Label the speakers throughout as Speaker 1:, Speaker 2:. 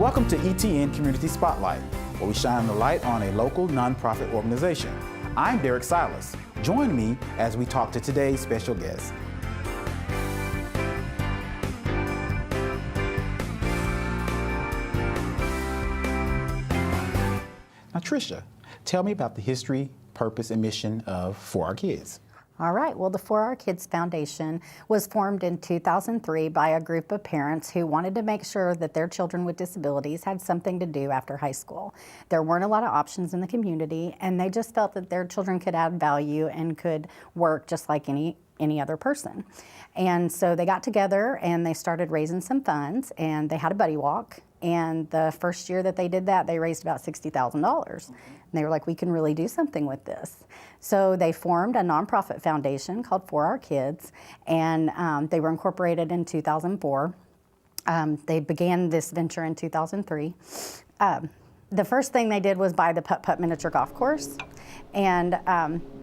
Speaker 1: Welcome to ETN Community Spotlight, where we shine the light on a local nonprofit organization. I'm Derrick Silas. Join me as we talk to today's special guest. Now, Tricia, tell me about the history, purpose, and mission of 4RKids.
Speaker 2: All right, well, the 4RKids Foundation was formed in 2003 by a group of parents who wanted to make sure that their children with disabilities had something to do after high school. There weren't a lot of options in the community, and they just felt that their children could add value and could work just like any other person. And so they got together and they started raising some funds, and they had a buddy walk. And the first year that they did that, they raised about $60,000. And they were like, we can really do something with this. So they formed a nonprofit foundation called 4RKids, and they were incorporated in 2004. They began this venture in 2003. The first thing they did was buy the Putt-Putt miniature golf course. And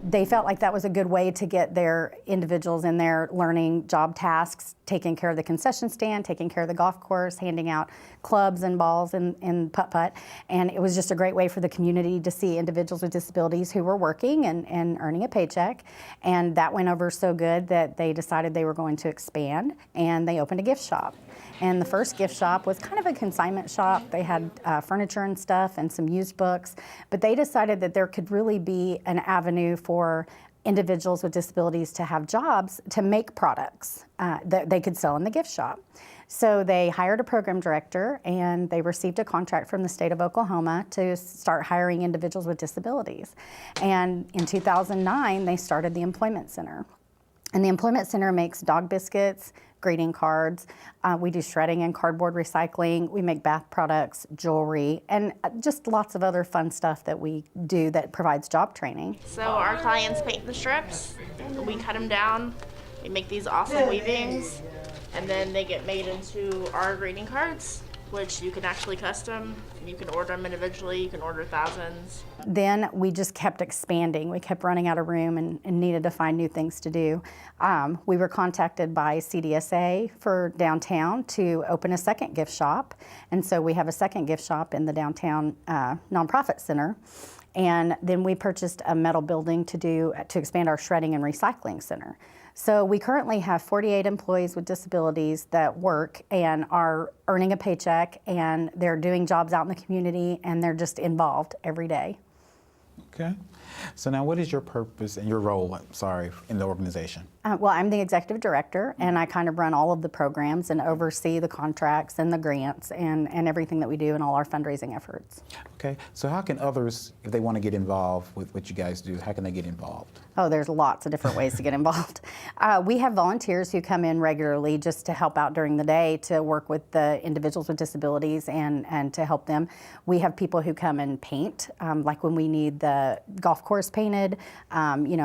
Speaker 2: they felt like that was a good way to get their individuals in there learning job tasks, taking care of the concession stand, taking care of the golf course, handing out clubs and balls in putt-putt. And it was just a great way for the community to see individuals with disabilities who were working and earning a paycheck. And that went over so good that they decided they were going to expand, and they opened a gift shop. And the first gift shop was kind of a consignment shop. They had furniture and stuff and some used books, but they decided that there could really be an avenue for individuals with disabilities to have jobs to make products that they could sell in the gift shop. So they hired a program director, and they received a contract from the state of Oklahoma to start hiring individuals with disabilities. And in 2009, they started the Employment Center. And the Employment Center makes dog biscuits, greeting cards. We do shredding and cardboard recycling. We make bath products, jewelry, and just lots of other fun stuff that we do that provides job training.
Speaker 3: So our clients paint the strips, we cut them down, we make these awesome weavings, and then they get made into our greeting cards, which you can actually custom. You can order them individually, you can order thousands.
Speaker 2: Then we just kept expanding. We kept running out of room and needed to find new things to do. We were contacted by CDSA for downtown to open a second gift shop. And so we have a second gift shop in the downtown nonprofit center. And then we purchased a metal building to expand our shredding and recycling center. So we currently have 48 employees with disabilities that work and are earning a paycheck, and they're doing jobs out in the community, and they're just involved every day.
Speaker 1: Okay. So now what is your purpose and your role, in the organization?
Speaker 2: Well, I'm the executive director, and I kind of run all of the programs and oversee the contracts and the grants and everything that we do in all our fundraising efforts.
Speaker 1: Okay. So how can others, if they want to get involved with what you guys do, how can they get involved?
Speaker 2: Oh, there's lots of different ways to get involved. We have volunteers who come in regularly just to help out during the day to work with the individuals with disabilities and to help them. We have people who come and paint, like when we need the golf course painted,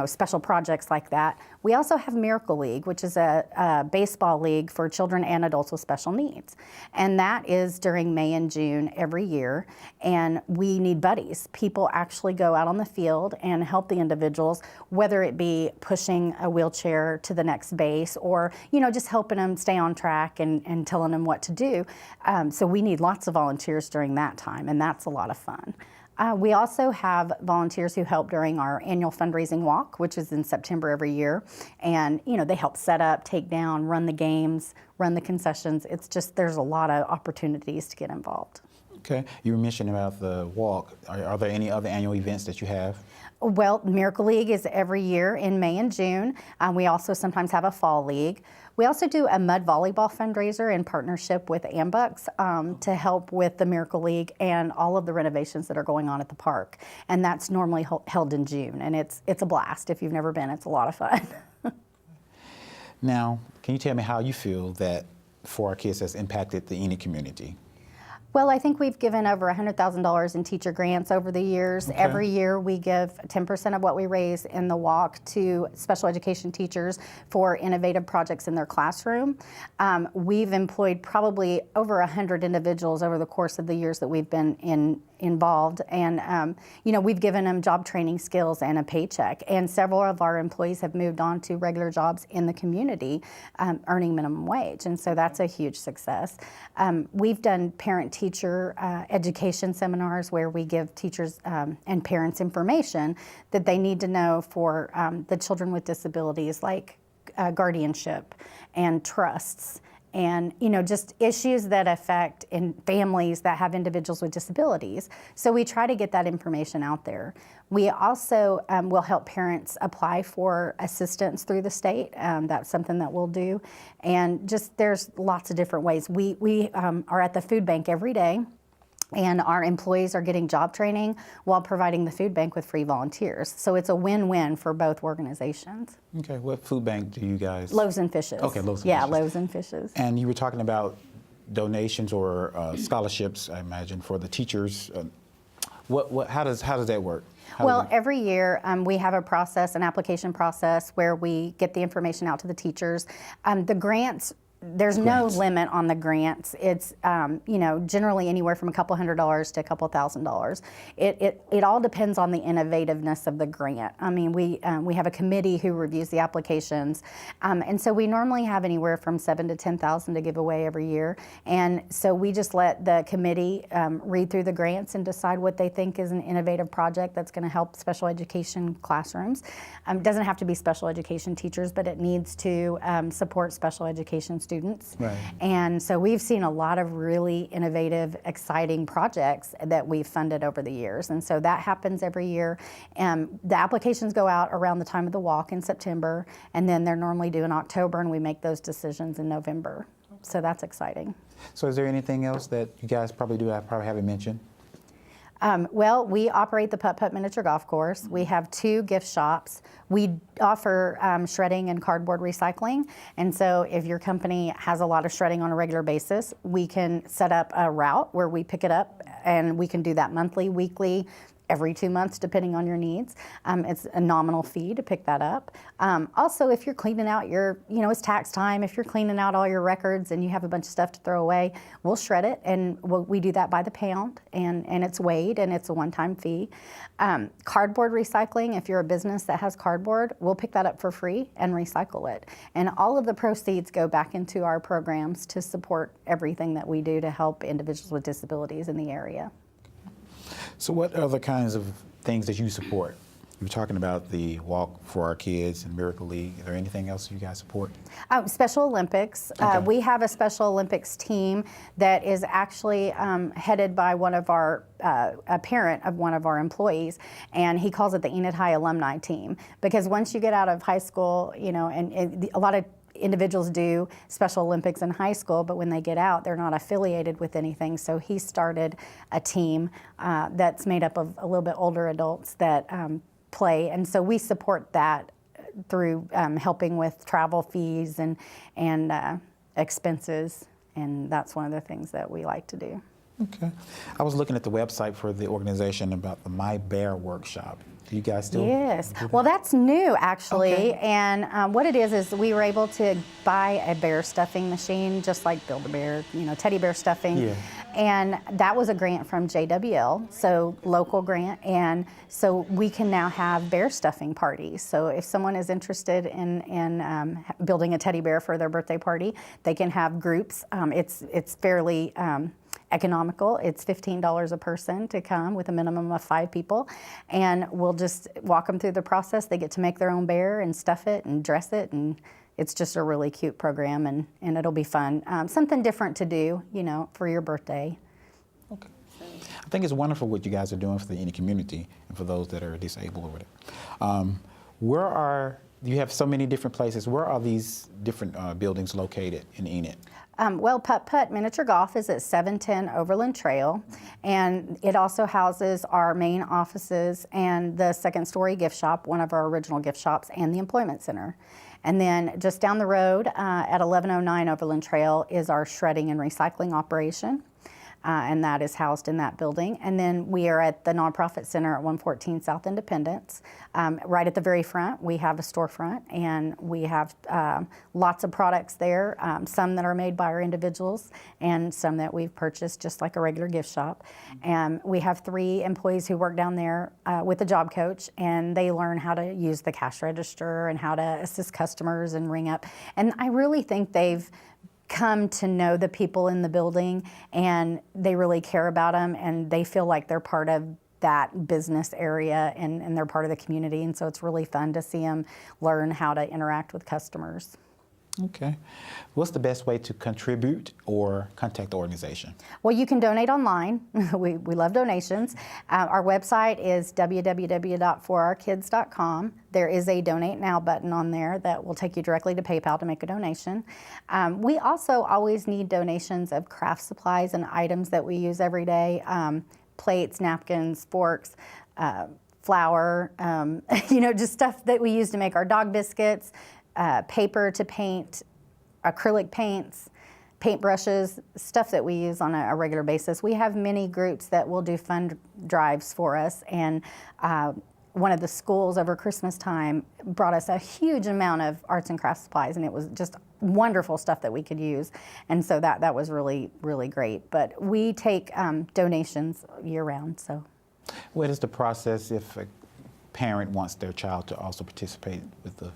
Speaker 2: special projects like that. We also have Miracle League, which is a baseball league for children and adults with special needs. And that is during May and June every year. And we need buddies. People actually go out on the field and help the individuals, whether it be pushing a wheelchair to the next base or, just helping them stay on track and telling them what to do. So we need lots of volunteers during that time, and that's a lot of fun. We also have volunteers who help during our annual fundraising walk, which is in September every year. And, they help set up, take down, run the games, run the concessions. It's just, there's a lot of opportunities to get involved.
Speaker 1: Okay. You were mentioning about the walk. Are there any other annual events that you have?
Speaker 2: Well, Miracle League is every year in May and June. We also sometimes have a fall league. We also do a mud volleyball fundraiser in partnership with Ambucks to help with the Miracle League and all of the renovations that are going on at the park. And that's normally held in June, and it's a blast. If you've never been, it's a lot of fun.
Speaker 1: Now, can you tell me how you feel that 4RKids has impacted the Enid community?
Speaker 2: Well, I think we've given over $100,000 in teacher grants over the years.
Speaker 1: Okay.
Speaker 2: Every year we give 10% of what we raise in the walk to special education teachers for innovative projects in their classroom. We've employed probably over 100 individuals over the course of the years that we've been involved, and we've given them job training skills and a paycheck, and several of our employees have moved on to regular jobs in the community earning minimum wage, and so that's a huge success. We've done parent teacher education seminars where we give teachers and parents information that they need to know for the children with disabilities, like guardianship and trusts, and just issues that affect in families that have individuals with disabilities. So we try to get that information out there. We also will help parents apply for assistance through the state. That's something that we'll do. And just there's lots of different ways. We are at the food bank every day, and our employees are getting job training while providing the food bank with free volunteers. So it's a win-win for both organizations.
Speaker 1: Okay, what food bank do you guys?
Speaker 2: Loaves and Fishes.
Speaker 1: Okay, Loaves and Fishes.
Speaker 2: Yeah, Loaves and Fishes.
Speaker 1: And you were talking about donations or scholarships, I imagine, for the teachers. How does that work?
Speaker 2: Well, every year we have a process, an application process, where we get the information out to the teachers. The grants, there's no limit on the grants. It's generally anywhere from a couple $100s to a couple $1,000. It all depends on the innovativeness of the grant. I mean, we have a committee who reviews the applications, and so we normally have anywhere from $7,000 to $10,000 to give away every year. And so we just let the committee read through the grants and decide what they think is an innovative project that's going to help special education classrooms. It doesn't have to be special education teachers, but it needs to support special education students.
Speaker 1: Right.
Speaker 2: And so we've seen a lot of really innovative, exciting projects that we've funded over the years. And so that happens every year. The applications go out around the time of the walk in September, and then they're normally due in October, and we make those decisions in November. So that's exciting.
Speaker 1: So is there anything else that you guys probably do I probably haven't mentioned?
Speaker 2: Well, we operate the Putt Putt Miniature Golf Course. We have 2 gift shops. We offer shredding and cardboard recycling. And so if your company has a lot of shredding on a regular basis, we can set up a route where we pick it up, and we can do that monthly, weekly, every 2 months, depending on your needs. It's a nominal fee to pick that up. Also, if you're cleaning out it's tax time, if you're cleaning out all your records and you have a bunch of stuff to throw away, we'll shred it, and we do that by the pound, and it's weighed, and it's a one-time fee. Cardboard recycling, if you're a business that has cardboard, we'll pick that up for free and recycle it. And all of the proceeds go back into our programs to support everything that we do to help individuals with disabilities in the area.
Speaker 1: So what other kinds of things that you support? You were talking about the Walk 4RKids and Miracle League. Is there anything else you guys support?
Speaker 2: Special Olympics.
Speaker 1: Okay.
Speaker 2: We have a Special Olympics team that is actually headed by one of our, a parent of one of our employees, and he calls it the Enid High Alumni Team. Because once you get out of high school, and a lot of individuals do Special Olympics in high school, but when they get out, they're not affiliated with anything. So he started a team that's made up of a little bit older adults that play, and so we support that through helping with travel fees and expenses, and that's one of the things that we like to do.
Speaker 1: Okay. I was looking at the website for the organization about the My Bear workshop. Do you guys still?
Speaker 2: Yes.
Speaker 1: do that?
Speaker 2: Well, that's new, actually.
Speaker 1: Okay.
Speaker 2: And what it is we were able to buy a bear stuffing machine, just like Build-A-Bear, teddy bear stuffing.
Speaker 1: Yeah.
Speaker 2: And that was a grant from JWL, so local grant. And so we can now have bear stuffing parties. So if someone is interested in building a teddy bear for their birthday party, they can have groups. It's fairly economical. It's $15 a person to come with a minimum of 5 people. And we'll just walk them through the process. They get to make their own bear and stuff it and dress it, and it's just a really cute program, and it'll be fun. Something different to do, for your birthday.
Speaker 1: Okay. I think it's wonderful what you guys are doing for the Enid community and for those that are disabled or whatever. You have so many different places. Where are these different buildings located in Enid?
Speaker 2: Well, Putt Putt Miniature Golf is at 710 Overland Trail, and it also houses our main offices and the second-story gift shop, one of our original gift shops, and the employment center. And then just down the road at 1109 Overland Trail is our shredding and recycling operation. And that is housed in that building. And then we are at the Nonprofit Center at 114 South Independence. Right at the very front, we have a storefront, and we have lots of products there, some that are made by our individuals and some that we've purchased just like a regular gift shop. And we have 3 employees who work down there with a job coach, and they learn how to use the cash register and how to assist customers and ring up. And I really think they've come to know the people in the building, and they really care about them, and they feel like they're part of that business area, and they're part of the community. And so it's really fun to see them learn how to interact with customers.
Speaker 1: Okay. What's the best way to contribute or contact the organization?
Speaker 2: Well, you can donate online. we love donations. Our website is www.4rkids.com. There is a Donate Now button on there that will take you directly to PayPal to make a donation. We also always need donations of craft supplies and items that we use every day. Plates, napkins, forks, flour, just stuff that we use to make our dog biscuits, paper to paint, acrylic paints, paint brushes, stuff that we use on a regular basis. We have many groups that will do fund drives for us, and one of the schools over Christmas time brought us a huge amount of arts and crafts supplies, and it was just wonderful stuff that we could use, and so that was really, really great. But we take donations year-round. So,
Speaker 1: What is the process if a parent wants their child to also participate with the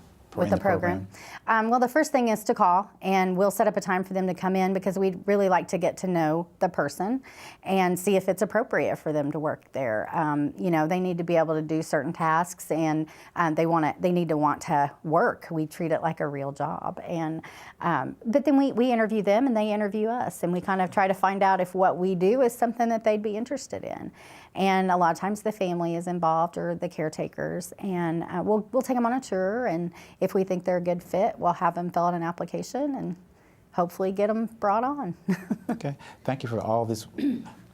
Speaker 2: program? Well, the first thing is to call, and we'll set up a time for them to come in, because we'd really like to get to know the person and see if it's appropriate for them to work there. They need to be able to do certain tasks, and they need to want to work. We treat it like a real job, and but then we interview them and they interview us, and we kind of try to find out if what we do is something that they'd be interested in. And a lot of times the family is involved, or the caretakers, and we'll take them on a tour, and if we think they're a good fit, we'll have them fill out an application and hopefully get them brought on.
Speaker 1: Okay. Thank you for all this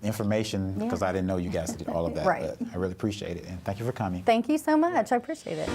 Speaker 1: information, because I didn't know you guys did all of that.
Speaker 2: Right.
Speaker 1: But I really appreciate it, and thank you for coming.
Speaker 2: Thank you so much. I appreciate it.